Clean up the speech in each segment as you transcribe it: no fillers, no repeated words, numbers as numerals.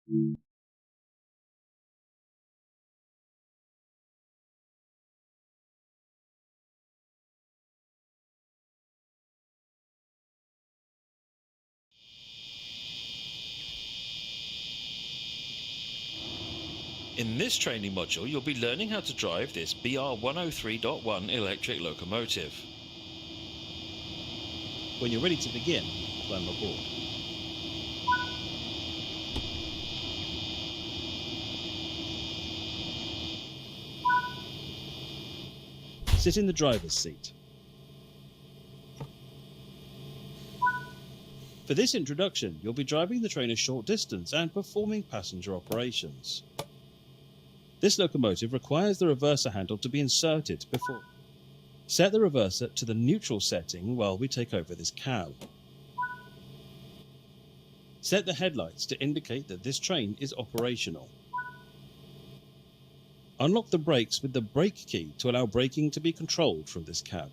In this training module, you'll be learning how to drive this BR103.1 electric locomotive. When you're ready to begin, climb aboard. Sit in the driver's seat. For this introduction, you'll be driving the train a short distance and performing passenger operations. This locomotive requires the reverser handle to be inserted before. Set the reverser to the neutral setting while we take over this cab. Set the headlights to indicate that this train is operational. Unlock the brakes with the brake key to allow braking to be controlled from this cab.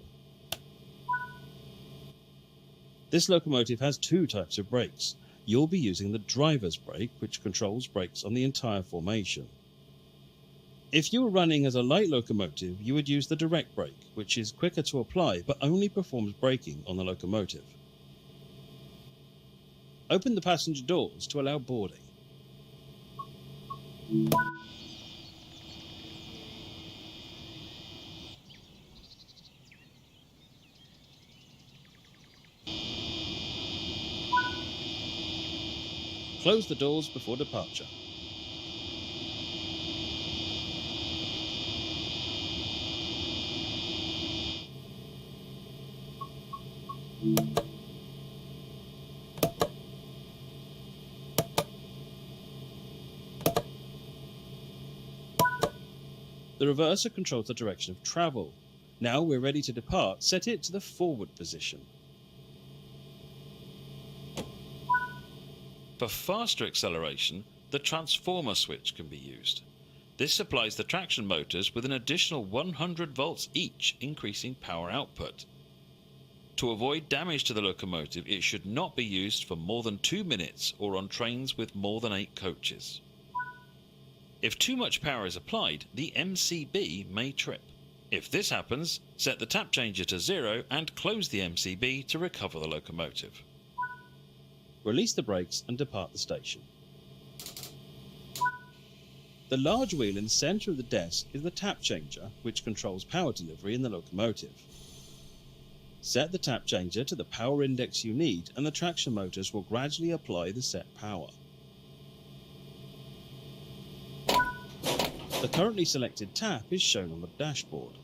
This locomotive has two types of brakes. You'll be using the driver's brake, which controls brakes on the entire formation. If you were running as a light locomotive, you would use the direct brake, which is quicker to apply but only performs braking on the locomotive. Open the passenger doors to allow boarding. Close the doors before departure. The reverser controls the direction of travel. Now we're ready to depart. Set it to the forward position. For faster acceleration, the transformer switch can be used. This supplies the traction motors with an additional 100 volts each, increasing power output. To avoid damage to the locomotive, it should not be used for more than 2 minutes or on trains with more than 8 coaches. If too much power is applied, the MCB may trip. If this happens, set the tap changer to 0 and close the MCB to recover the locomotive. Release the brakes and depart the station. The large wheel in the centre of the desk is the tap changer, which controls power delivery in the locomotive. Set the tap changer to the power index you need and the traction motors will gradually apply the set power. The currently selected tap is shown on the dashboard.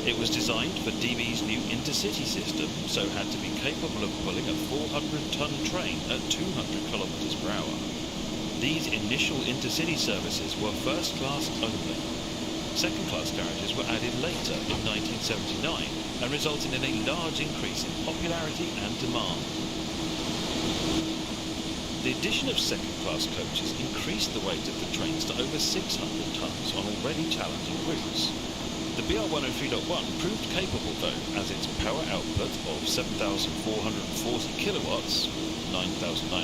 It was designed for DB's new intercity system, so had to be capable of pulling a 400-ton train at 200 kilometers per hour. These initial intercity services were first class only. Second class carriages were added later in 1979 and resulted in a large increase in popularity and demand. The addition of second-class coaches increased the weight of the trains to over 600 tons on already challenging routes. The BR103.1 proved capable though, as its power output of 7,440 kilowatts, 9,980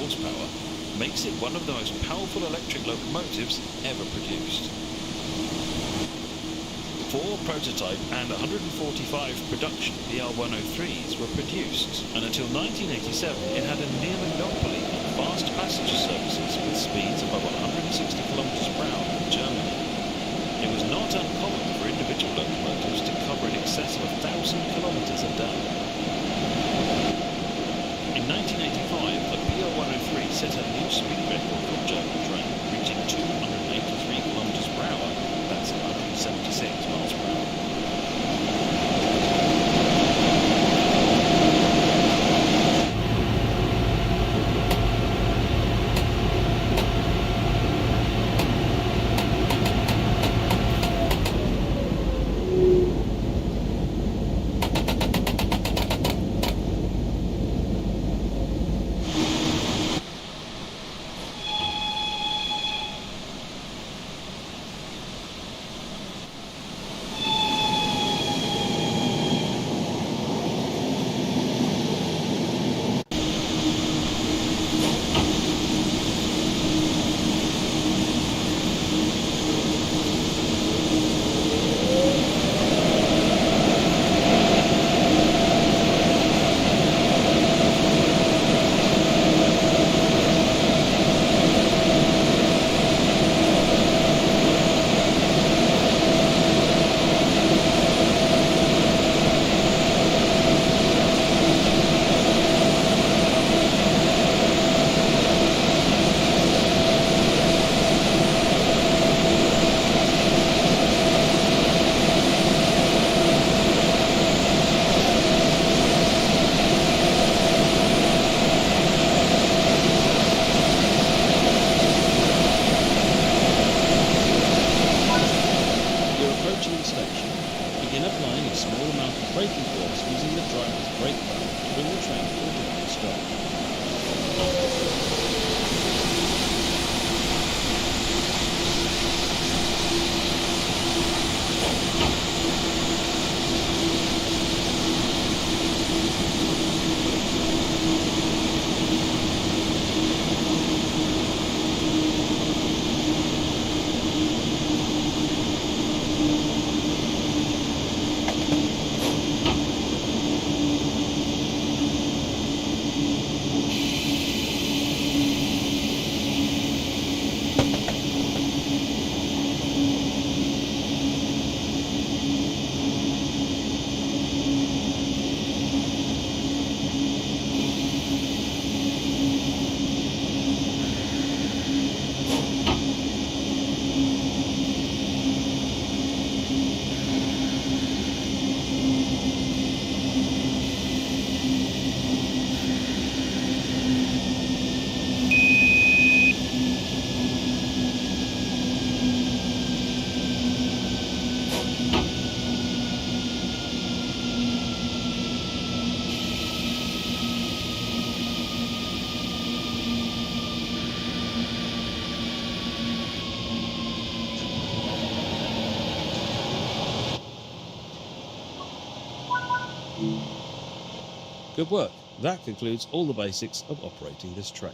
horsepower, makes it one of the most powerful electric locomotives ever produced. 4 prototype and 145 production BR103s were produced, and until 1987 it had a near monopoly on fast passenger services with speeds above 160 km/h in Germany. It was not uncommon for individual locomotives to cover in excess of 1,000 kilometers a day. In 1985, the BR103 set a new speed record for a German train, reaching 283 km/h, that's 176 mph. braking force using the driver's brake pedal to bring the train to a dead stop. Good work. That concludes all the basics of operating this train.